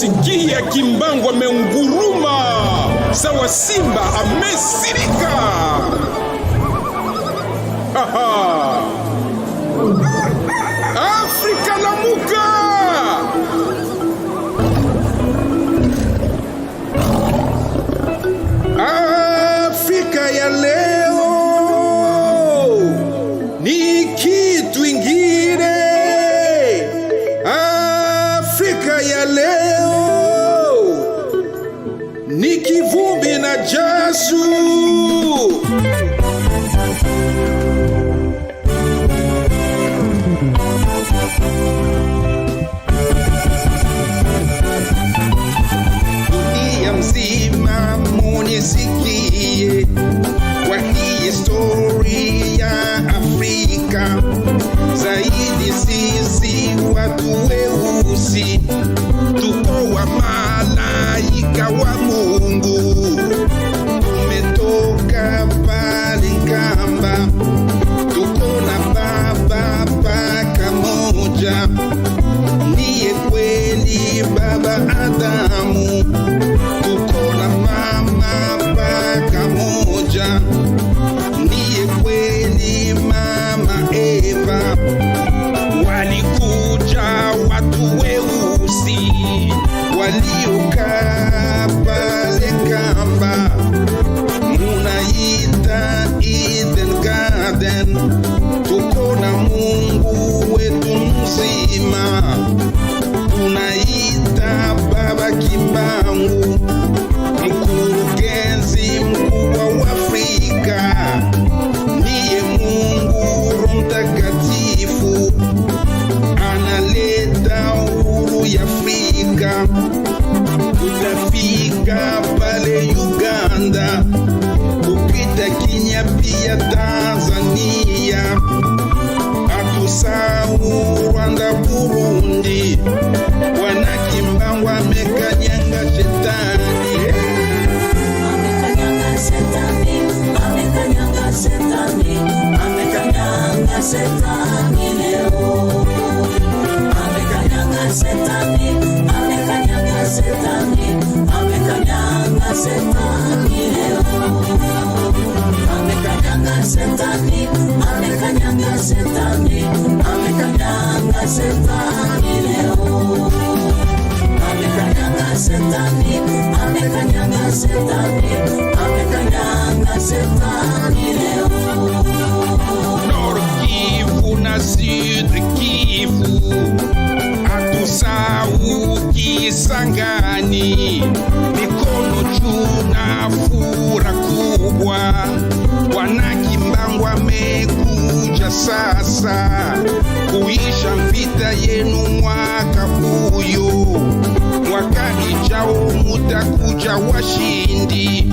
Sikia Kimbangu ameunguruma sawa simba amesirika. Afrika lamuka! Afrika ya leo ni kitu ingine. Afrika ya leo ni kivumbi na jasho. Dunia mzima munisikie kwa hii historia ya Afrika, zaidi sisi watu weusi tuko wa malaika wa Mungu, tumetoka pale Kamba, tuko na baba paka moja, ndiye kweli baba Adamu, tuko na mama paka moja, ndiye kweli mama Eva. Walikuja watu weusi waliokaa pale Kamba, munaita Eden Garden, tuko na Mungu wetu mzima, tunaita Baba Kimbangu, mkurugenzi mkubwa wa Afrika, ndiye Mungu Roho Mtakatifu, analeta uhuru ya Afrika. Tutafika pale Uganda, kupita Kenya pia Tanzania, hatusahau Rwanda, Burundi. Bwana Kimbangu amekanyanga shetani, amekanyanga shetani, amekanyanga shetani, amekanyanga shetani leo. Amekanyanga shetani, amekanyanga shetani, amekanyanga shetani leo. Amekanyanga shetani, amekanyanga shetani, amekanyanga shetani leo. Amekanyanga shetani, amekanyanga shetani, amekanyanga shetani leo. Nord Kivu na Sud Kivu, hatusahau Kisangani, mikono juu na furaha kubwa. Bwana Kimbangu amekuja sasa kuisha vita yenu mwaka huyo, mwaka ijao mutakuja washindi.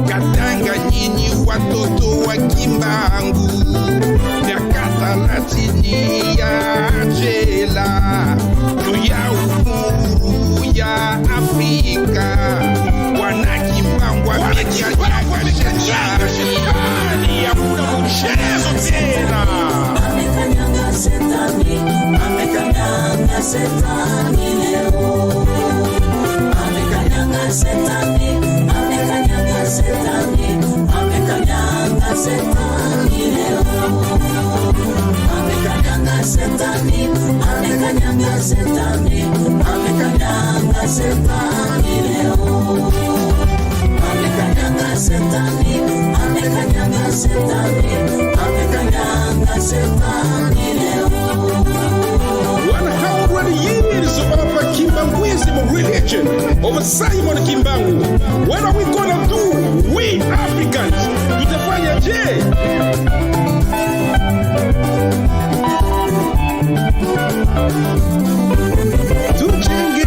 Katanga nyinyi watoto wa Kimbangu, miaka 30 ya jela juu ya uhuru ya Afrika. Bwana Kimbangu amekanyanga shetani, hakuna mchezo tena. Amekanyanga shetani, amekanyanga shetani leo. Amekanyanga shetani, amekanyanga shetani, amekanyanga shetani leo. Amekanyanga shetani, amekanyanga shetani, amekanyanga shetani leo. Amekanyanga shetani, amekanyanga shetani, amekanyanga shetani leo. 100 years of Papa Kimbanguism religion over Simon Kimbangu. What are we gonna do? We Africans, tutafanya je? Tujenge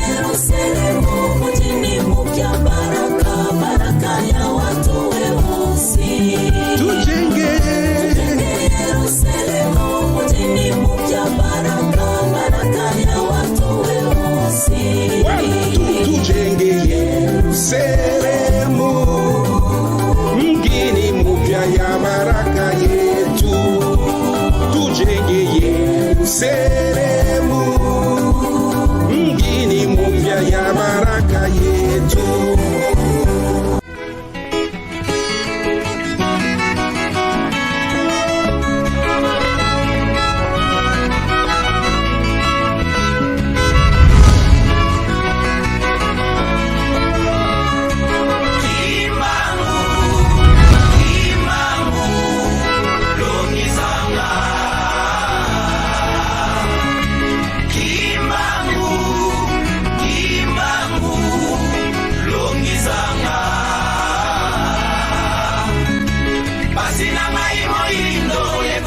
Yerusalemu, mjini mpya, baraka, baraka ya watu weusi. tujenge Yerusalemu, mjini mpya, baraka, baraka ya watu weusi. tujenge Yerusalemu, mgini mpya ya baraka yetu. Tujenge Yerusalemu.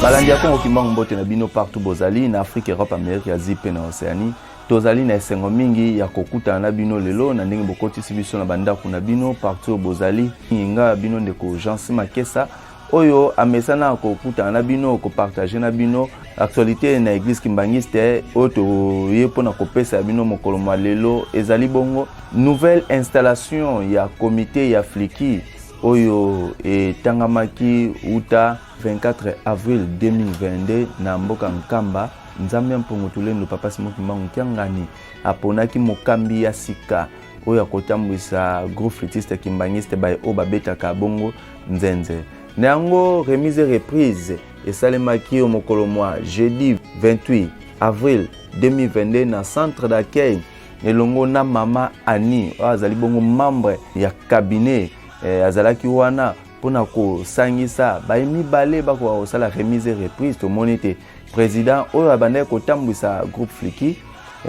balandi ya Congo kimbangu mbote na bino partout bozali na Afrique, Europe, Amérique, Asie pe na Océanie. Tozali na esengo mingi ya kokutana na bino lelo na ndenge bokotisi biso na bandako na bino partout bozali. Nga bino ndeko Jean-Si Makesa oyo amesana kokutana na bino ko partager na bino actualité na église kimbangiste oto yepo na kopesa bino mokolo mwa lelo ezali bongo nouvelle installation ya comité ya Fliki oyo etangamaki uta 24 avril 2022 na mboka Nkamba. Nzambe mpongotulendo papa Simon Kimbangu Kiangani aponaki mokambi ya sika oyo akotambwisa groupe flûtiste kimbangiste by obabetaka bongo nzenze. Nango remise reprise esalemaki mokolo mwa jeudi 28 avril 2022 na centre d'accueil elongo na mama Ani azali bongo membre ya cabinet azalaki wana pona ko sangisa ba mibale bako osala remise reprise to monite président oyo abandaki kotambwisa groupe Fliki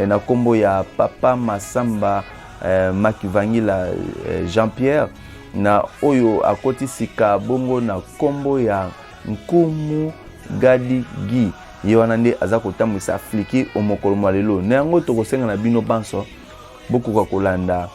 na kombo ya papa Masamba Makivangila Jean-Pierre na oyo akotisika bongo na kombo ya Nkumu Gadi Gi ye wana nde aza kotambwisa Fliki omokolo mwa lelo na yango tokosenga na bino banso bokoka kolanda.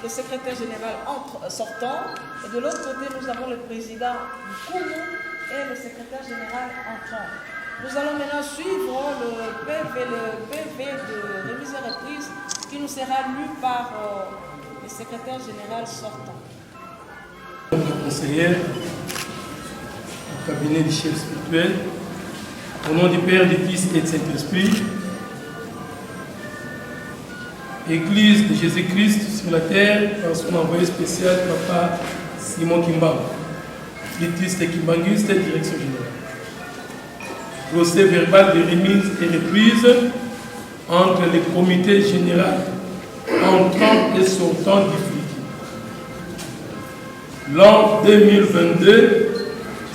Le secrétaire général sortant, et de l'autre côté, nous avons le président Nkumu et le secrétaire général entrant. Nous allons maintenant suivre le PV de remise et reprise qui nous sera lu par le secrétaire général sortant. Le conseiller au cabinet du chef spirituel, au nom du Père, du Fils et du Saint-Esprit, Église de Jésus-Christ sur la terre, par son envoyé spécial, Papa Simon Kimbangu, flûtiste et kimbanguiste, direction générale. Procès verbal de remise et reprise entre le comité général entrant et sortant du Fliki. L'an 2022,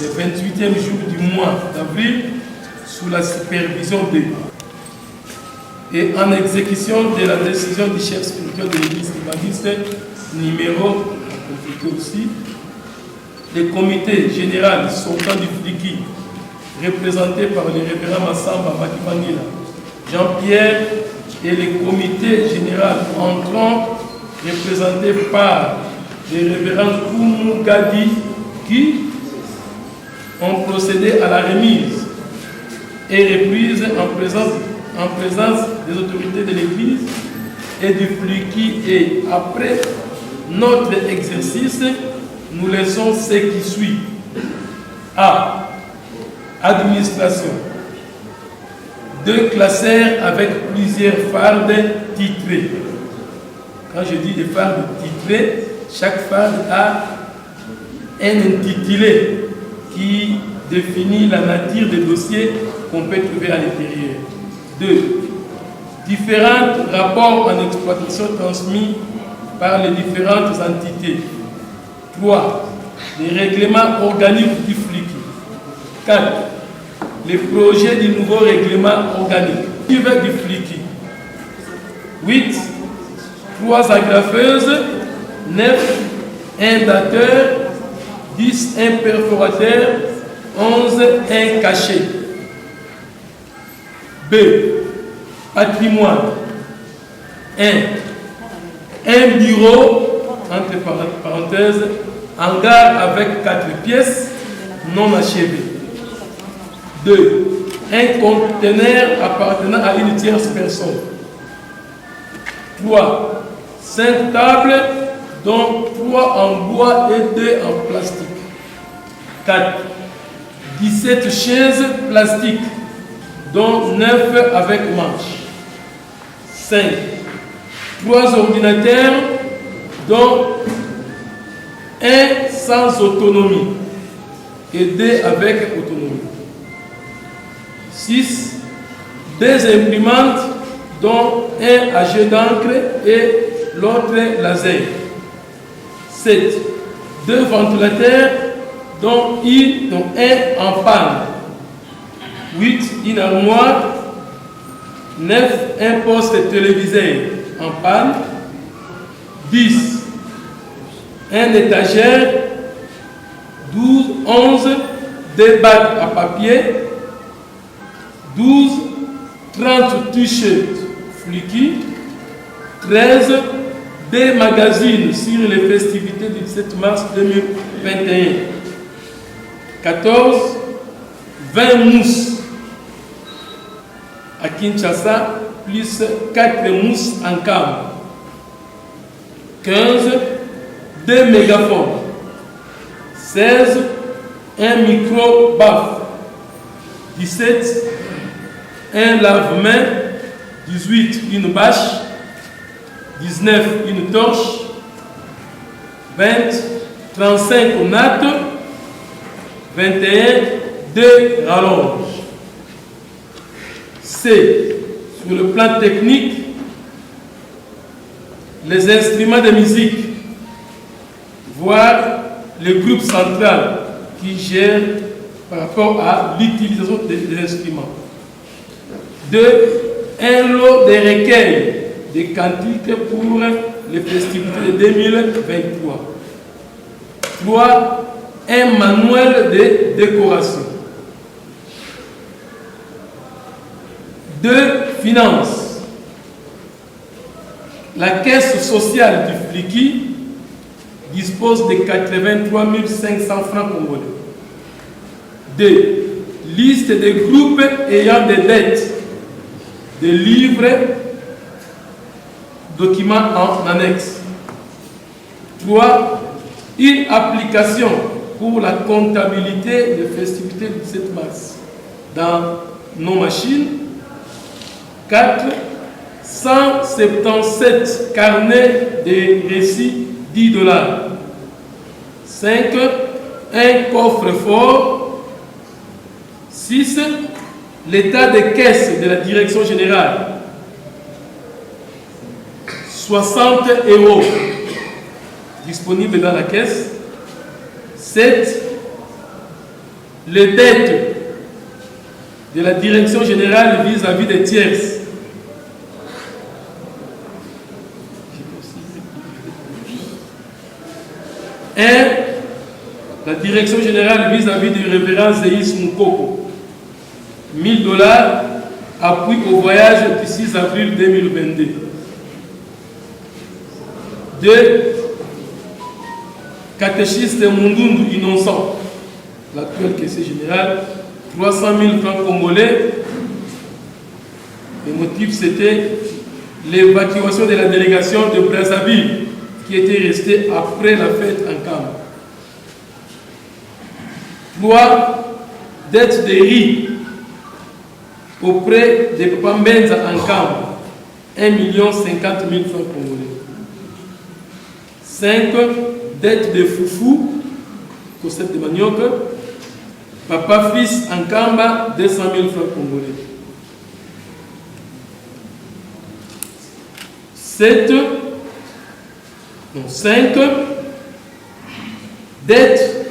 le 28e jour du mois d'avril, sous la supervision de et en exécution de la décision du chef spirituel de l'église kimbangiste, numéro, aussi, le comité général sortant du Fliki, représenté par le révérend Massamba Makivangila Jean-Pierre, et le comité général entrant, représenté par le révérend Nkumu Gadi, qui ont procédé à la remise et reprise en présence des autorités de l'Église et du Fliki. Et après notre exercice, nous laissons ce qui suit. A. Administration. 2 classeurs avec plusieurs fardes titrées. Quand je dis des fardes titrées, chaque farde a un intitulé qui définit la nature des dossiers qu'on peut trouver à l'intérieur. 2. Différents rapports en exploitation transmis par les différentes entités. 3. Les règlements organiques du Fliki. 4. Les projets du nouveau règlement organique du Fliki. 8. 3 agrafeuses. 9. 1 dateur. 10. 1 perforateur. 11. 1 cachet. B. Patrimoine. 1. Un bureau, entre parenthèses, hangar avec 4 pièces non achevées. 2. Un conteneur appartenant à une tierce personne. 3. 5 tables, dont 3 en bois et 2 en plastique. 4. 17 chaises plastiques, dont 9 avec manches. 5. 3 ordinateurs, dont 1 sans autonomie. et 2 avec autonomie. 6. Des imprimantes dont un à jet d'encre et l'autre laser. 7. 2 ventilateurs dont un en panne. 8. Une armoire. 9. Un poste télévisé en panne. 10. Un étagère. 11. Des bacs à papier. 12. 30 t-shirts Flicky. 13. Des magazines sur les festivités du 17 mars 2021. 14. 20 mousses à Kinshasa, plus 4 mousses en cam. 15. 2 mégaphones. 16. Un micro-baf. 17. Un lave-main. 18. Une bâche. 19. Une torche. 20. 35 nattes. 21. 2 rallonges. C. Sur le plan technique, les instruments de musique, voire le groupe central qui gère par rapport à l'utilisation des instruments. 2. Un lot de recueils de cantiques pour les festivités de 2023. 3. Un manuel de décoration. 2. Finances. La caisse sociale du Flicky dispose de 83 500 francs congolais. 2. Liste des groupes ayant des dettes, des livres, documents en annexe. 3. Une application pour la comptabilité des festivités du 7 mars dans nos machines. 4. 177 carnets de récits $10. 5. Un coffre-fort. 6. L'état de caisse de la direction générale. 60 € disponibles dans la caisse. 7. Les dettes de la direction générale vis-à-vis des tierces. 1. La direction générale vis-à-vis du révérend Zéis Moukoko. $1000 appui au voyage du 6 avril 2022. 2. Catéchiste Mundundu Innocent, l'actuel caissier général, 300 000 francs congolais. Le motif c'était l'évacuation de la délégation de Brazzaville qui était restée après la fête en Cam. 3. Dette de riz auprès de Papa Mbenza en Cam, 1 050 000 francs congolais. 5. Dette de foufou, concept de manioc, papa fils en Kamba, 200 000 francs congolais. 5. Dette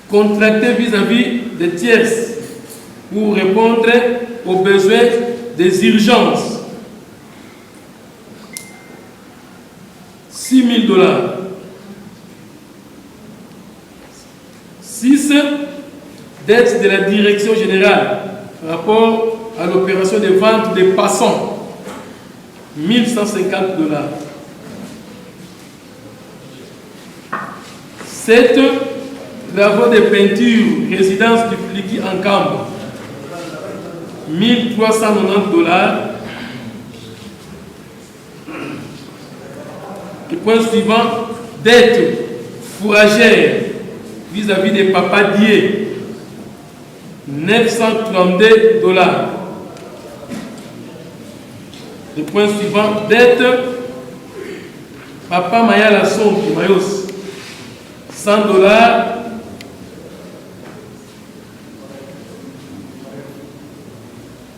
contractée vis-à-vis des tierces pour répondre aux besoins des urgences. $6 000. 6. Dette de la direction générale par rapport à l'opération de vente des passants, $1 150. 7. Travaux de peinture, résidence du Flicky en Cambre, $1 390. Le point suivant, dette fourragère vis-à-vis des papadiers, $932. Le point suivant, dette Papa Mayala Sonki Mayos, $100.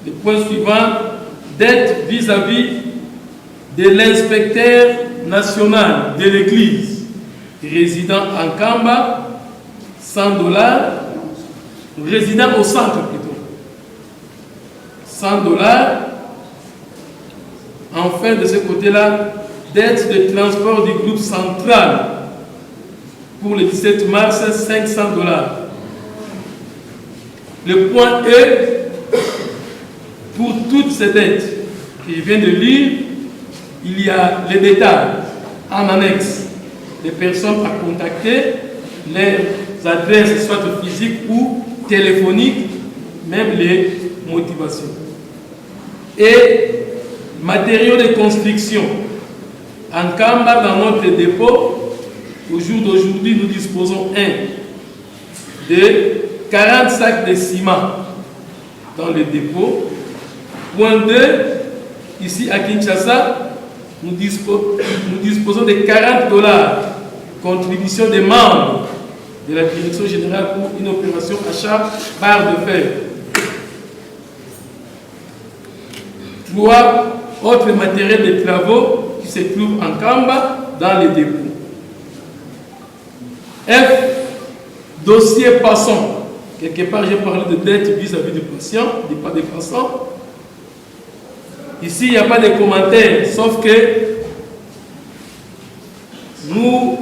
Le point suivant, dette vis-à-vis de l'inspecteur national de l'Église résident en Kamba, $100, résident au centre plutôt, $100. Enfin, de ce côté-là, dette de transport du groupe central pour le 17 mars, $500. Le point E, pour toutes ces dettes que je viens de lire, il y a les détails en annexe des personnes à contacter, les adresses soit physiques ou téléphoniques, même les motivations. Et matériaux de construction. En Kamba, dans notre dépôt, au jour d'aujourd'hui, nous disposons de 40 sacs de ciment dans le dépôt. Point 2, ici à Kinshasa, nous disposons de $40, contribution des membres de la direction générale pour une opération achat barre de fer. 3 autres matériels de travaux qui se trouvent en Kamba dans les dépôts. F, dossier passant. Quelque part, j'ai parlé de dette vis-à-vis du patient, des passants. Ici, il n'y a pas de commentaires, sauf que nous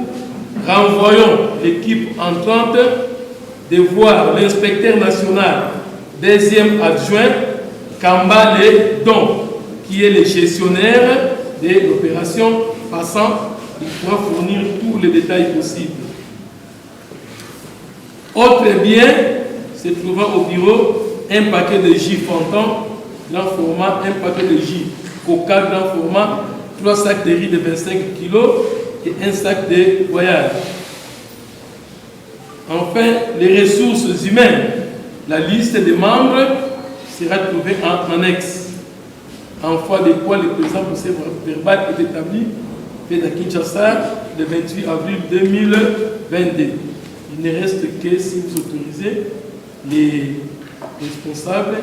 renvoyons l'équipe entrante de voir l'inspecteur national, deuxième adjoint, Kamba Ledon, qui est le gestionnaire de l'opération passant. Il pourra fournir tous les détails possibles. Autre bien, se trouvant au bureau, un paquet de jus Fontan, grand format, un paquet de jus Coca, grand format, 3 sacs de riz de 25 kg et un sac de voyage. Enfin, les ressources humaines. La liste des membres sera trouvée en annexe. En foi de quoi le présent procès verbal est établi, fait à Kinshasa le 28 avril 2022. Il ne reste que, si vous autorisez, les responsables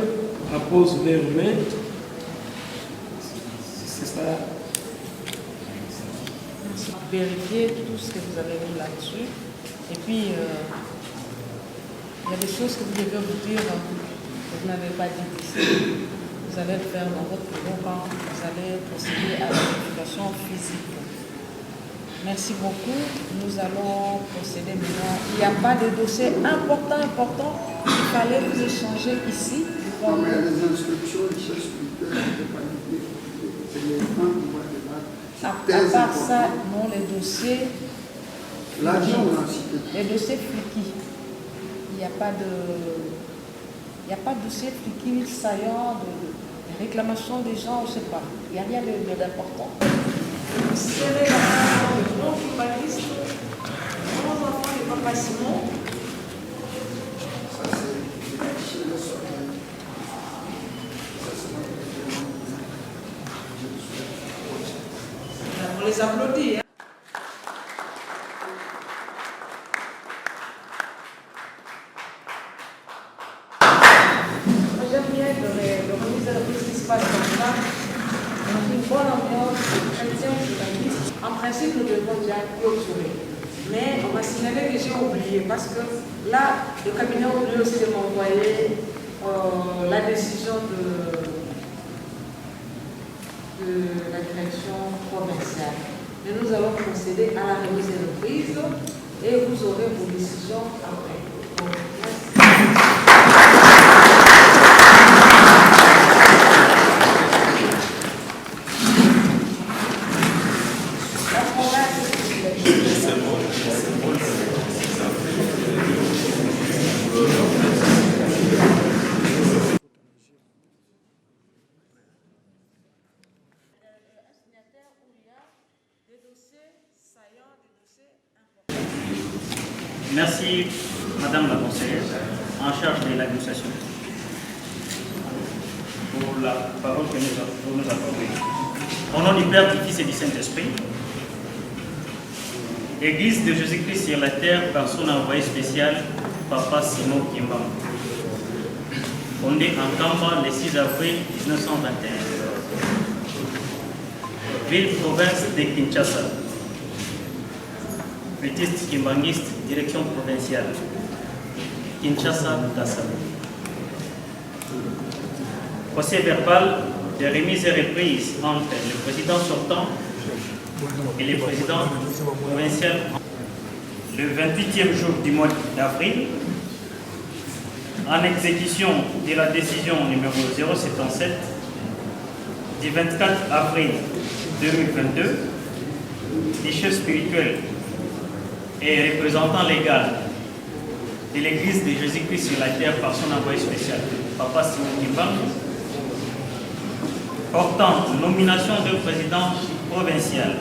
apposent leurs mains. C'est ça. Vérifier tout ce que vous avez mis là-dessus. Et puis, il y a des choses que vous devez vous dire que vous n'avez pas dit ici. Vous allez le faire dans votre bureau quand vous allez procéder à la vérification physique. Merci beaucoup. Nous allons procéder maintenant. Il n'y a pas de dossier important. Il fallait vous échanger ici. Il y a les instructions, les chefs scruteurs, à part ça, non, les dossiers. L'argent, on a cité. Les dossiers fliqués. Il n'y a pas de dossier fliqué saillant, de réclamation des gens, je ne sais pas. Il n'y a rien d'important. C'est la de grands footballistes, grands enfants de Papa Simon. On les applaudit. J'aime bien de remise ce qui se passe comme ça. Dans une bonne ambiance, chrétien, journaliste. En principe, nous devons déjà clôturer. Mais on m'a signalé que j'ai oublié parce que là, le cabinet a oublié aussi de m'envoyer la décision de la direction provinciale. Et nous allons procéder à la remise de reprise et vous aurez vos décisions après. Donc, merci. Merci, Madame la conseillère, en charge de l'administration, pour la parole que vous nous accordez. Au nom du Père, du Fils et du Saint-Esprit, Église de Jésus-Christ sur la terre par son envoyé spécial, Papa Simon Kimbang. fondée en Kamba le 6 avril 1921. Ville-province de Kinshasa. Fétiste kimbanguiste, direction provinciale. Kinshasa, Kassavu. Procès verbal de remise et reprise entre le président sortant et le président provincial le 28e jour du mois d'avril, en exécution de la décision numéro 077 du 24 avril 2022, du chef spirituel et représentant légal de l'Église de Jésus-Christ sur la terre par son envoyé spécial, Papa Simon Kimbangu, portant nomination de président provincial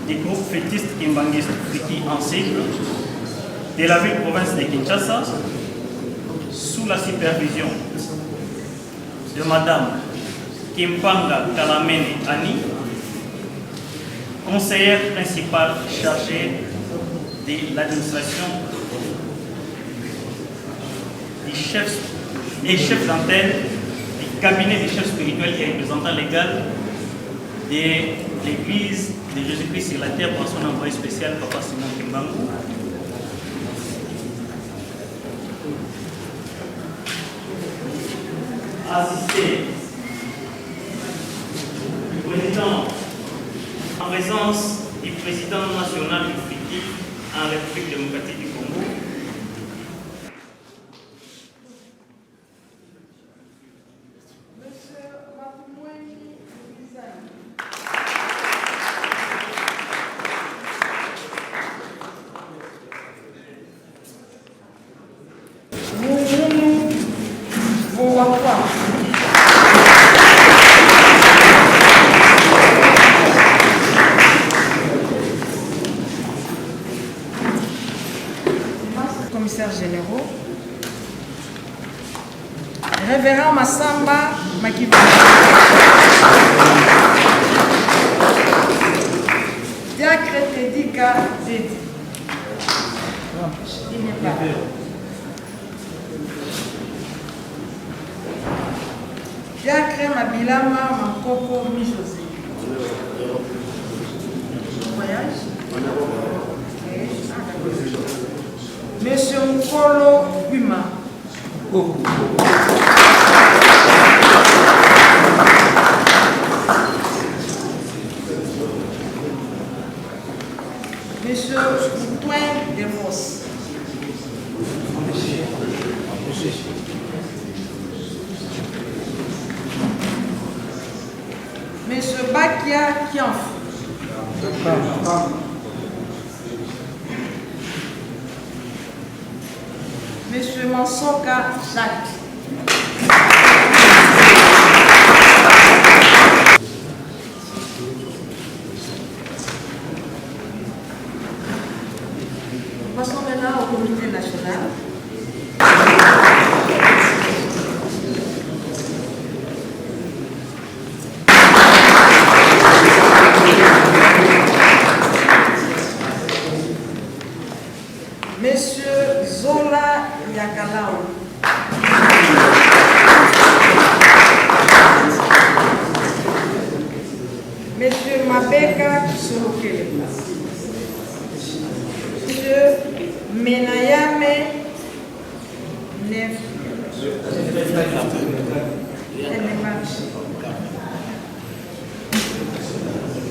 du groupe fétiste kimbanguiste Friki Ensemble de la ville-province de Kinshasa, sous la supervision de Madame Kimpanga Kalamene Annie, conseillère principale chargée de l'administration et chef d'antenne du cabinet du chef spirituel et représentant légal de l'Église de Jésus-Christ sur la terre par son envoyé spécial, Papa Simon Kimbangu. Assisté du président en présence du président national du Friki en République démocratique du Congo, commissaires généraux, révérend Massamba Makiba, diacre Tedika Dedi, il n'est pas là. Diacre Mabilama Mankoko Mi-José. Voyage. Monsieur Nkolo Buma. Monsieur Antoine Devos. Monsieur Bakia Kianf. Monsieur Mansoka Jacques. Passons maintenant au comité national. Monsieur Zola Yakalao. Monsieur Mabeka Sorokele. Monsieur Menayame Nef.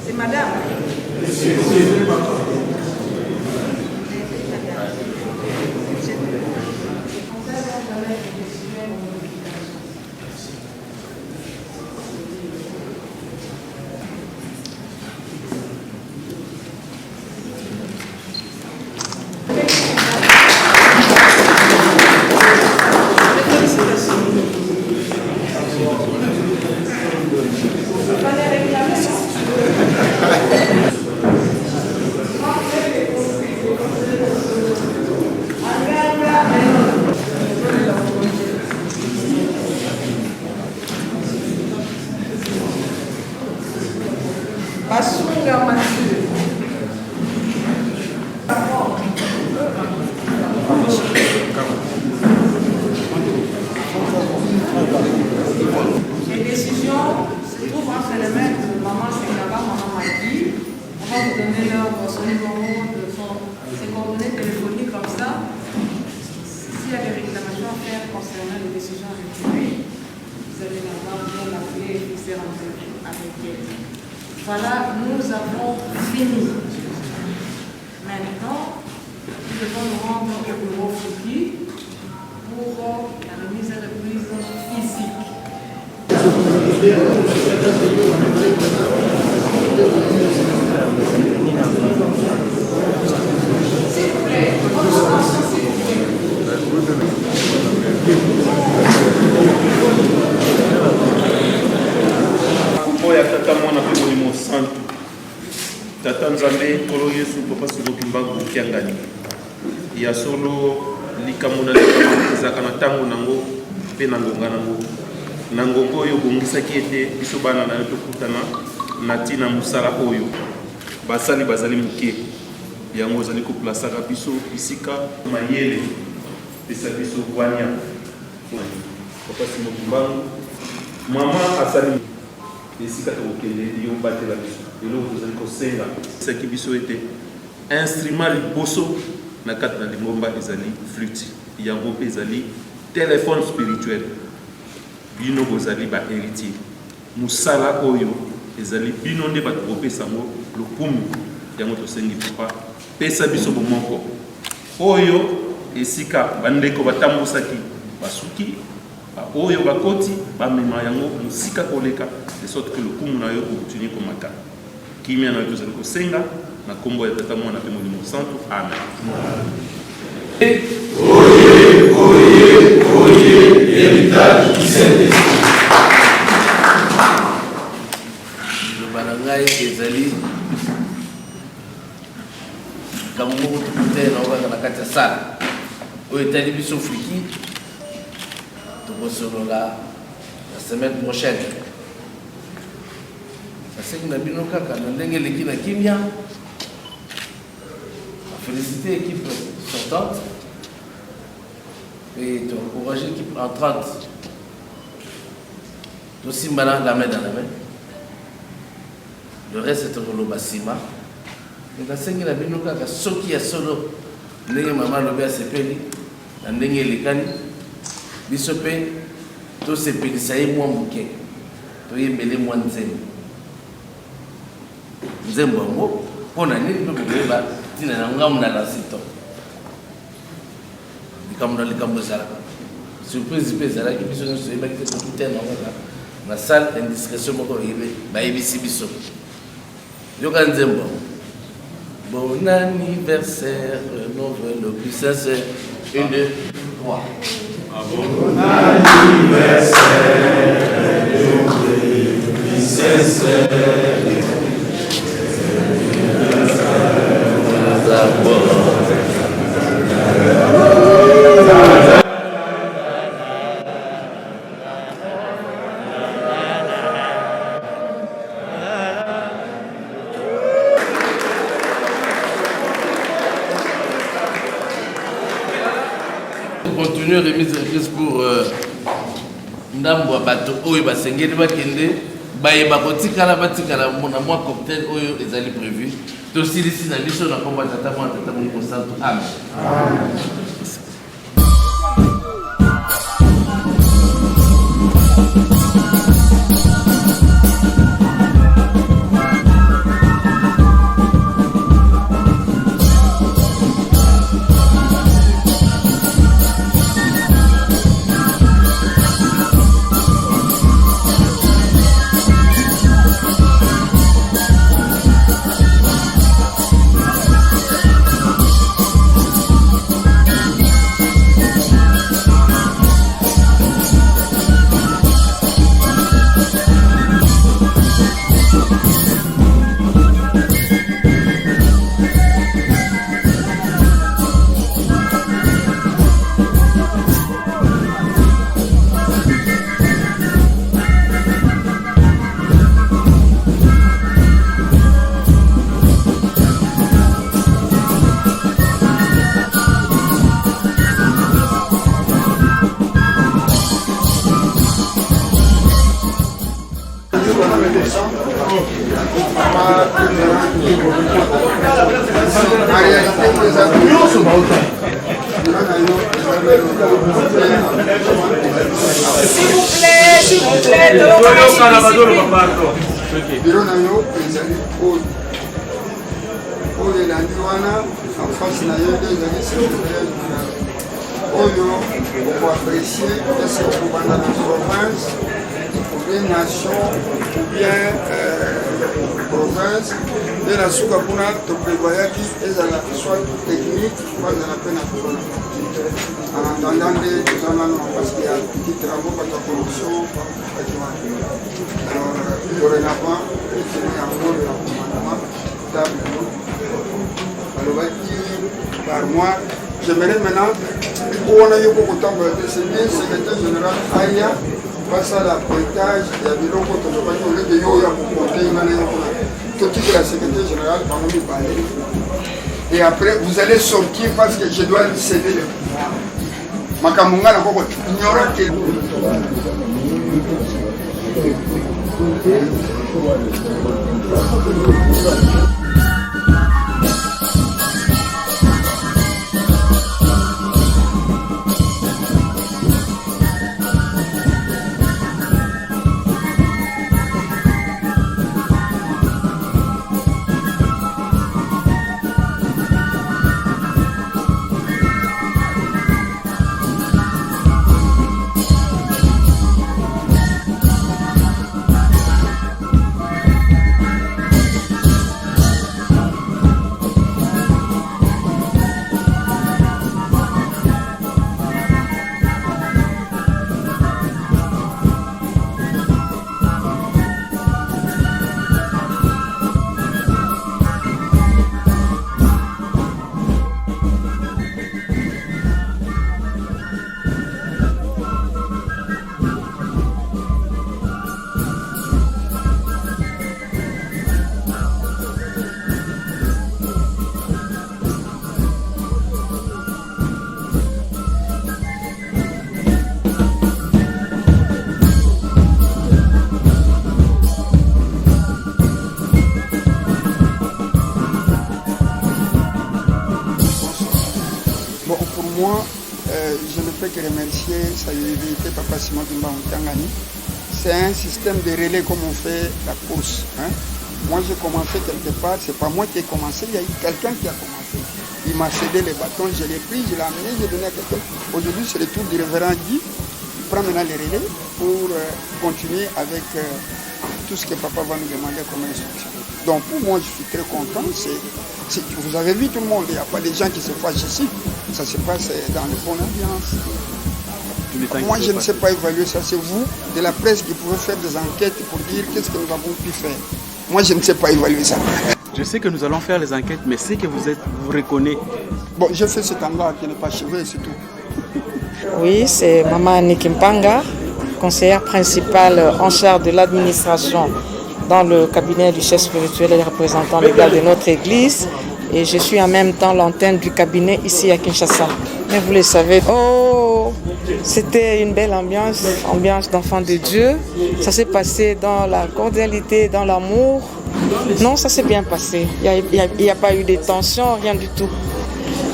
C'est madame. Basunga Mathieu. trouve un phénomène de maman Sekaba, maman Magui. On va vous donner son numéro, ses coordonnées téléphoniques comme ça. S'il y a des réclamations à faire concernant les décisions retenues, vous allez l'avoir bien l'appeler et fixer rendez-vous avec elle. Voilà, nous avons fini. Maintenant, nous devons nous rendre au bureau Fouki pour la remise et reprise physique. S'il vous plaît, votre attention, s'il vous plaît. Oya tata mwana pe molimo santu tata nzambe nkolo yesu papa soki mbangu kiangani ya solo likambo na likambo ezalaka na ntango nango mpe na ngonga nango na ngonga oyo obongisaki ete biso bana na yo tokutana na ntina mosala oyo basali bazali moke yango ozali koplasaka biso bisika mayele pesa biso bwania papa soki mbangu mama asali esika tokokende yo batela biso eloko tozali kosenga esaki biso ete instrument liboso na kati na lingomba ezali flûte yango mpe ezali téléphone spirituel bino bozali bahéritier mosala oyo ezali bino nde bato kopesa yango lokumu yango tosengi papa pesa biso bomoko oyo esika bandeko batambusaki basuki oyo bakoti bamema yango mosika koleka de sorte que lokumu na yo continue komata kimia na yo tozali kosenga na kombo ya tata mwana mpe molimo santu amen. Héritage du Saint-Esprit. liloba na ngai ezali likambo moko tukute naokaka na kati ya sala oyo etali biso friki tokosolola la semaine prochaine. Nasengi na bino kaka na ndenge eleki na kimia féliciter l'équipe sortante et encourager l'équipe entrante. Aussi maintenant la main dans la main. Le reste est au Lobasima. Et la seigneur la binoka ka soki ya solo ndenge mama lobe asepeli na ndenge elekani biso pe to sepelisa ye mwa moke to yembele mwa nzembo yango mpona nini mpe bokoyeba ntina na ngamu na lansito likambo ezalaka surprise mpe ezalaki biso nyonso toyebaki te tokute nango na salle indiscrétion moko bayebisi biso yoka nzembo. Bon anniversaire, nos voeux le plus sincère. 1, 2, 3. Bon anniversaire, nos voeux le plus sincère. Continuer remise de reprise pour ndambo bato oyo basengeli bakende bayeba kotikala batikala mona mwa cocktail oyo ezali prévu tosilisi na biso na komba tata moni konsantu amen. S'il vous plaît, biro na yo ezali oyo elandi wana en face na yo nde ezali secrétaire général oyo okoapprécie ese okobanda na province ou bien nation ou bien province nde na suka kuna toprévoyaki ezala soit technique bazala mpe na corona en attendant nde toza nano parce qu'il y a petit travaux bato ya corruption bakokaki wana alors dorénavant etini yango de la commandement table balobaki par mois j'aimerais maintenant wana yo kokotambola te c'est bien secrétaire général aya basala pointage ya biloko tozobaki olenge yo ya kokote ngana yo kuna totiki la secrétaire général bango mibale et après vous allez sortir parce que je dois céder le pouvoir makambo nga na koko ignora ke je ne peux que remercier sa divinité Papa Simon Kimba Mutangani. C'est un système de relais comme on fait la course. Hein. Moi j'ai commencé quelque part, c'est pas moi qui ai commencé, il y a eu quelqu'un qui a commencé. Il m'a cédé les bâtons, je l'ai pris, je l'ai amené, j'ai donné à quelqu'un. Aujourd'hui c'est le tour du révérend Guy. Il prend maintenant les relais pour continuer avec tout ce que Papa va nous demander comme instruction. Donc pour moi je suis très content. Vous avez vu tout le monde, il n'y a pas de gens qui se fâchent ici. Ça se passe dans une bonne ambiance. Moi, je ne sais pas évaluer ça. C'est vous, de la presse, qui pouvez faire des enquêtes pour dire qu'est-ce que nous avons pu faire. Moi, je ne sais pas évaluer ça. Je sais que nous allons faire les enquêtes, mais c'est que vous reconnaissez. Bon, j'ai fait cet endroit qui n'est pas chevé, c'est tout. Oui, c'est Maman Annick Mpanga, conseillère principale en charge de l'administration dans le cabinet du chef spirituel et représentant légal de notre église. Et je suis en même temps l'antenne du cabinet ici à Kinshasa. Mais vous le savez, c'était une belle ambiance d'enfants de Dieu. Ça s'est passé dans la cordialité, dans l'amour. Non, ça s'est bien passé. Il n'y a pas eu de tension, rien du tout.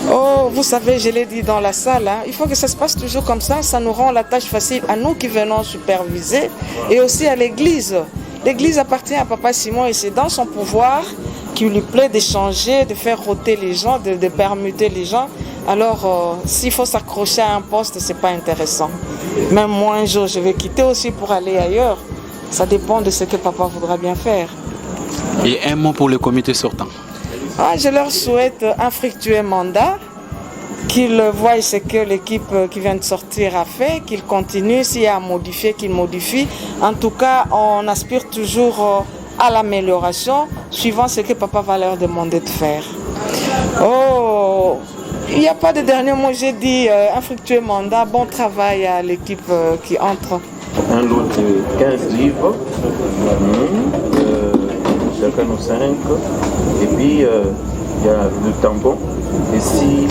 Oh, vous savez, je l'ai dit dans la salle, hein, il faut que ça se passe toujours comme ça. Ça nous rend la tâche facile à nous qui venons superviser et aussi à l'église. L'église appartient à Papa Simon et c'est dans son pouvoir qu'il lui plaît d'échanger, de faire rôter les gens, de permuter les gens. Alors, s'il faut s'accrocher à un poste, ce n'est pas intéressant. Même moi, un jour, je vais quitter aussi pour aller ailleurs. Ça dépend de ce que Papa voudra bien faire. Et un mot pour le comité sortant. Je leur souhaite un fructueux mandat, qu'ils voient ce que l'équipe qui vient de sortir a fait, qu'ils continuent, s'il y a à modifier, qu'ils modifient. En tout cas, on aspire toujours à l'amélioration, suivant ce que Papa va leur demander de faire. Oh, il n'y a pas de dernier mot, j'ai dit un fructueux mandat, bon travail à l'équipe qui entre. Un lot de 15 livres, chacun nos 5, et puis il y a le tampon. Ici,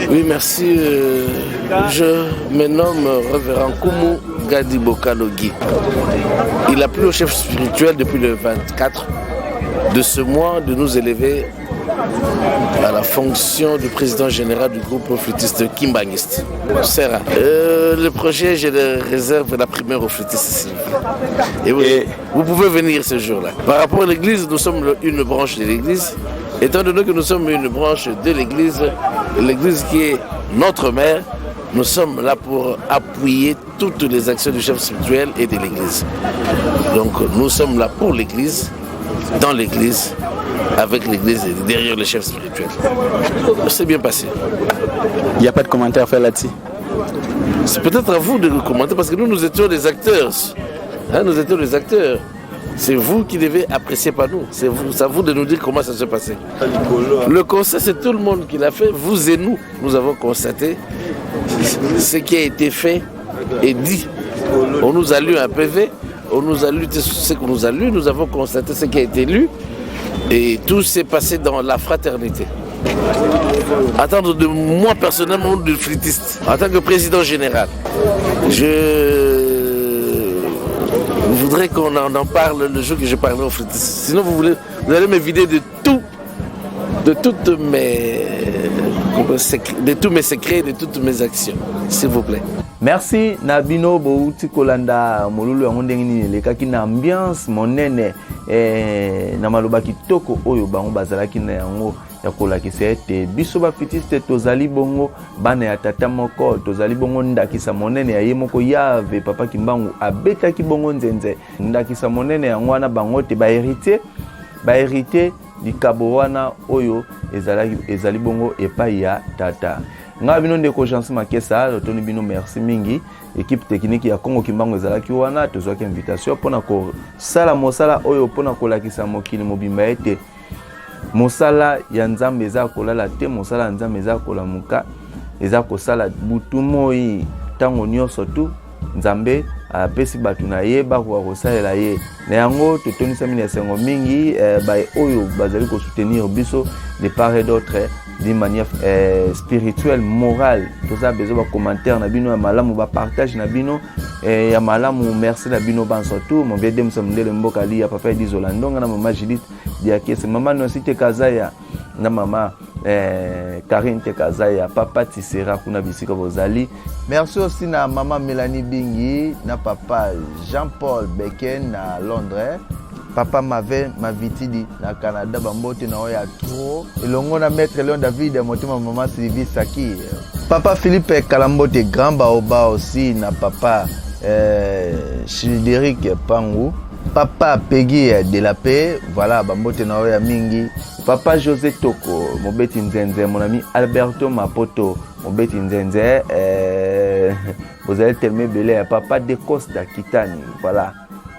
oui, merci. Je me nomme Révérend Koumou Gadi Bokalogi. Il a plu au chef spirituel depuis le 24 de ce mois de nous élever à la fonction du président général du groupe flûtiste Kimbangiste. Serra. Le projet, je le réserve la primaire aux flûtistes. Et vous pouvez venir ce jour-là. Par rapport à l'église, nous sommes une branche de l'église. Étant donné que nous sommes une branche de l'église qui est notre mère, nous sommes là pour appuyer toutes les actions du chef spirituel et de l'église. Donc nous sommes là pour l'église, dans l'église, avec l'église et derrière le chef spirituel. C'est bien passé. Il n'y a pas de commentaire à faire là-dessus. C'est peut-être à vous de commenter parce que nous étions des acteurs. Nous étions des acteurs. C'est vous qui devez apprécier, pas nous. C'est à vous de nous dire comment ça s'est passé. Le concert, c'est tout le monde qui l'a fait. Vous et nous, nous avons constaté ce qui a été fait et dit. On nous a lu un PV, on nous a lu ce qu'on nous a lu, nous avons constaté ce qui a été lu et tout s'est passé dans la fraternité. Attendre de moi personnellement, de flûtiste, en tant que président général, je voudrais qu'on en parle le jour que je parlerai aux flûtistes. Sinon, vous allez me vider de tous mes secrets, de toutes mes actions, s'il vous plaît. Merci Nabino Bouti Kolanda Molulu Ondengini lekaki na ambiance monene na maloba kitoko oyo bango bazalaki na yango ya kolakisa ete biso ba flûtiste tozali bongo bana ya tata moko tozali bongo ndakisa monene ya ye moko Yave Papa Kimbangu abetaki bongo nzenze ndakisa monene yango wana bango te ba hérité likabo wana oyo ezali bongo epai ya tata. Nga bino ndeko Jansi Makesa toni bino merci mingi équipe technique ya Congo Kimbangu ezalaki wana tozwaki invitation pona ko sala mosala oyo pona kolakisa mokili mobimba ete mosala ya Nzambe eza kolala te mosala ya Nzambe eza kolamuka eza kosala butu moi tango nyonso tu Nzambe apesi batu na ye bakwa kosalela ye na yango totonisa mini esengo mingi oyo bazali ko soutenir biso de part et d'autre d'une manière spirituelle, morale. Tout ça, besoin de commentaires, na bino, malamu, ba partage na bino, ya malamu, merci na bino, ban surtout, mon vieux dem somdele mbokali, ya papa Edi Zolandonga, na maman Judith Diakese, maman Nosite Kazaya, na maman Karine Kazaya, papa Tissera, kuna bisika bozali. Merci aussi na maman Mélanie Bingi, na papa Jean-Paul Beken na Londres. Papa Mavitidi na Canada bambote na oya trop elongo na maître Léon David motima maman Sylvie Saki papa Philippe Kalambote grand baoba aussi na papa Childéric Pangu papa Peggy de la paix voilà bambote na oya mingi papa José Toko mobeti nzenze mon ami Alberto Mapoto mobeti nzenze vous allez tellement belé papa de Costa Kitani voilà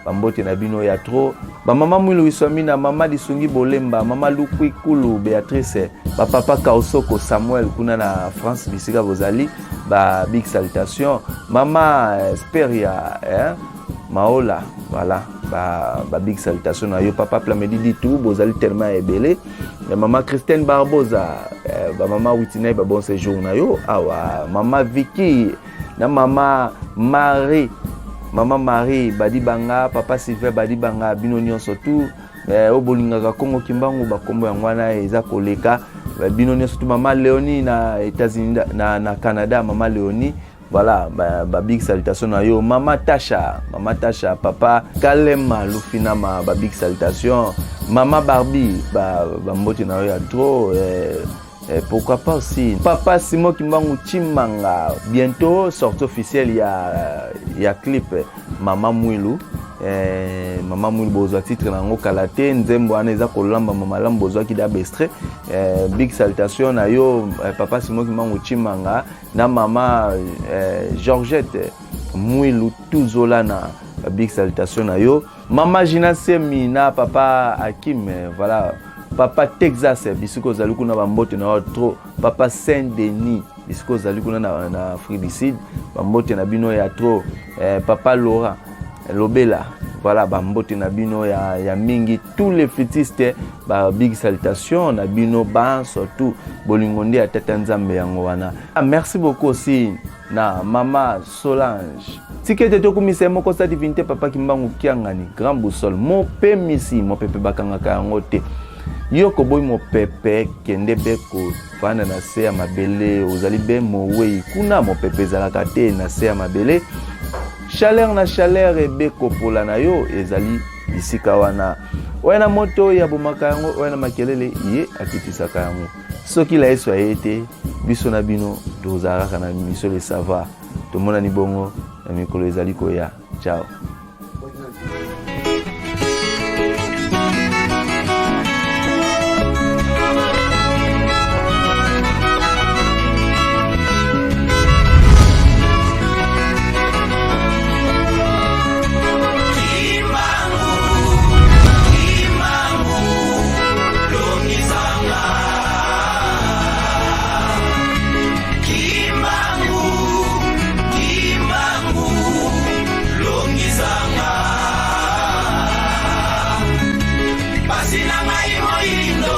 bambote na bino ya trop ba mama Mwilu Iswamina mama Disungi Bolemba mama Lukwi Kulu Beatrice ba papa Kaosoko Samuel kuna na France bisika bozali ba big salutation mama Speria Maola voilà ba big salutation na yo papa Plamedi Ditou bozali tellement ebele mama Christine Barbosa ba mama Witinay ba bon séjour na yo awa mama Vicky na mama Marie Badibanga, papa Sylvain Badibanga, bino nyonso tu obolingaka Congo Kimbangu bakombo yangwana eza koleka bino nyonso tu mama Léonie na États-Unis na Canada mama Léonie voilà ba big salutation na yo mama Tasha papa Kalema Lufina ba big salutation mama Barbie ba mboti na yo ya trop pourquoi pas aussi papa Simon Kimbangu Chimanga bientôt sortie officielle il y a clip Mama Mwilu bozwa titre nango kalate nzembo ana eza kolamba mama lambo bozwa ki da bestre big salutation na yo papa Simon Kimbangu Chimanga na mama Georgette Mwilu Tuzolana big salutation na yo mama Gina Semi na papa Hakim voilà papa Texas bisiko zaluku na bambote na trop papa Saint-Denis bisiko zaluku na Afrique du Sud bambote na bino ya trop papa Laurent Lobela voilà bambote na bino ya mingi tous les fétistes ba big salutation na bino ba surtout bolingonde ya tata nzambe yango wana. Merci beaucoup aussi na mama Solange tikete tokumisa moko sa divinité papa Kimbangu Kiangani grand boussole mo pe misi mo pepe bakangaka yango te yoko boy mo pepe kende beko fana na se ya mabele ozali be mo wei kuna mo pepe zalaka te na se ya mabele chaleur na chaleur ebeko pola na yo ezali bisika wana wana moto ya bomaka yango wana makelele ye akitisaka yango soki la yesu ayete biso na bino tozalaka na miso le savoir tomona ni bongo na mikolo ezali koya ciao.